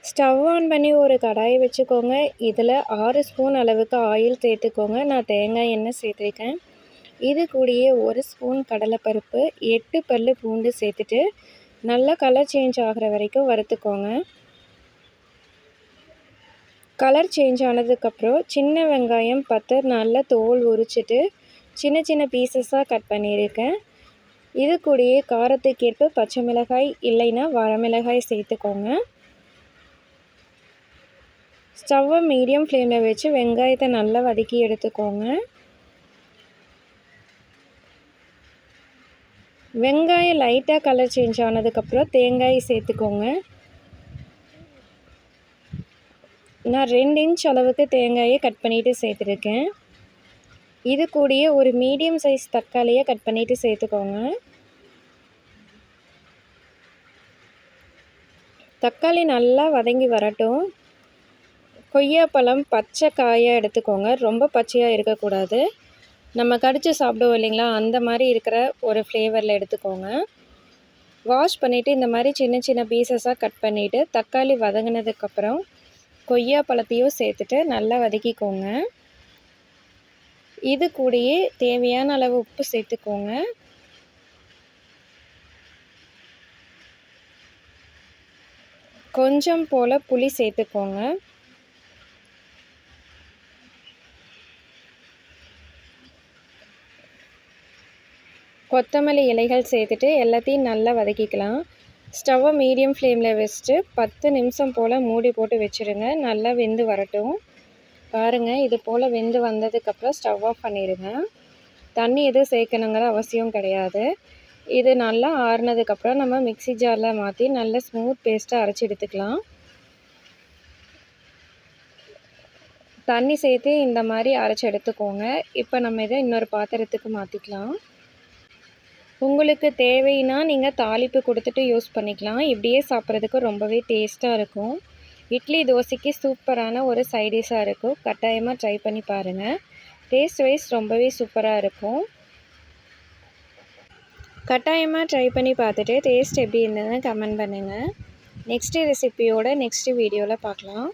Stove on பண்ணி ஒரு கடாயை வச்சுக்கோங்க. இதில் 6 ஸ்பூன் அளவுக்கு ஆயில் சேர்த்துக்கோங்க. நான் தேங்காய் எண்ணெய் சேர்த்துருக்கேன். இது கூடயே 1 ஸ்பூன் கடலைப்பருப்பு, 8 பல் பூண்டு சேர்த்துட்டு நல்லா கலர் சேஞ்ச் ஆகிற வரைக்கும் வறுத்துக்கோங்க. கலர் சேஞ்ச் ஆனதுக்கப்புறம் சின்ன வெங்காயம் 10 நல்லா தோல் உரிச்சிட்டு சின்ன சின்ன பீசஸாக கட் பண்ணியிருக்கேன். இது கூடயே காரத்துக்கேற்ப பச்சை மிளகாய் இல்லைன்னா வரமிளகாய் சேர்த்துக்கோங்க. ஸ்டவ்வை மீடியம் ஃப்ளேமில் வச்சு வெங்காயத்தை நல்லா வதக்கி எடுத்துக்கோங்க. வெங்காயம் லைட்டாக கலர் சேஞ்ச் ஆனதுக்கப்புறம் தேங்காய் சேர்த்துக்கோங்க. நான் 2 இன்ச் அளவுக்கு தேங்காயை கட் பண்ணிவிட்டு சேர்த்துருக்கேன். இது கூடயே ஒரு மீடியம் சைஸ் தக்காளியை கட் பண்ணிவிட்டு சேர்த்துக்கோங்க. தக்காளி நல்லா வதங்கி வரட்டும். கொய்யாப்பழம் பச்சை காயாக எடுத்துக்கோங்க. ரொம்ப பச்சையாக இருக்கக்கூடாது. நம்ம கடித்து சாப்பிடுவோம் இல்லைங்களா, அந்த மாதிரி இருக்கிற ஒரு ஃப்ளேவரில் எடுத்துக்கோங்க. வாஷ் பண்ணிவிட்டு இந்த மாதிரி சின்ன சின்ன பீசஸாக கட் பண்ணிவிட்டு தக்காளி வதங்கினதுக்கப்புறம் கொய்யாப்பழத்தையும் சேர்த்துட்டு நல்லா வதக்கிக்கோங்க. இது கூடயே தேவையான அளவு உப்பு சேர்த்துக்கோங்க. கொஞ்சம் போல் புளி சேர்த்துக்கோங்க. கொத்தமல்லி இலைகள் சேர்த்துட்டு எல்லாத்தையும் நல்லா வதக்கிக்கலாம். ஸ்டவ்வை மீடியம் ஃப்ளேமில் வச்சுட்டு 10 நிமிஷம் போல் மூடி போட்டு வச்சுருங்க. நல்லா வெந்து வரட்டும். பாருங்கள், இது போல் வெந்து வந்ததுக்கப்புறம் ஸ்டவ் ஆஃப் பண்ணிடுங்க. தண்ணி எதுவும் சேர்க்கணுங்கிற அவசியம் கிடையாது. இது நல்லா ஆறுனதுக்கப்புறம் நம்ம மிக்ஸி ஜாரில் மாற்றி நல்ல ஸ்மூத் பேஸ்ட்டாக அரைச்சி எடுத்துக்கலாம். தண்ணி சேர்த்து இந்த மாதிரி அரைச்சி எடுத்துக்கோங்க. இப்போ நம்ம இதை இன்னொரு பாத்திரத்துக்கு மாற்றிக்கலாம். உங்களுக்கு தேவைன்னா நீங்கள் தாளிப்பு கொடுத்துட்டு யூஸ் பண்ணிக்கலாம். இப்படியே சாப்பிட்றதுக்கு ரொம்பவே டேஸ்ட்டாக இருக்கும். இட்லி தோசைக்கு சூப்பரான ஒரு சைடிஷாக இருக்கும். கட்டாயமாக ட்ரை பண்ணி பாருங்கள். டேஸ்ட் வைஸ் ரொம்பவே சூப்பராக இருக்கும். கட்டாயமாக ட்ரை பண்ணி பார்த்துட்டு டேஸ்ட் எப்படி இருந்ததுன்னு கமெண்ட் பண்ணுங்கள். நெக்ஸ்ட்டு ரெசிபியோட நெக்ஸ்ட்டு வீடியோவில் பார்க்கலாம்.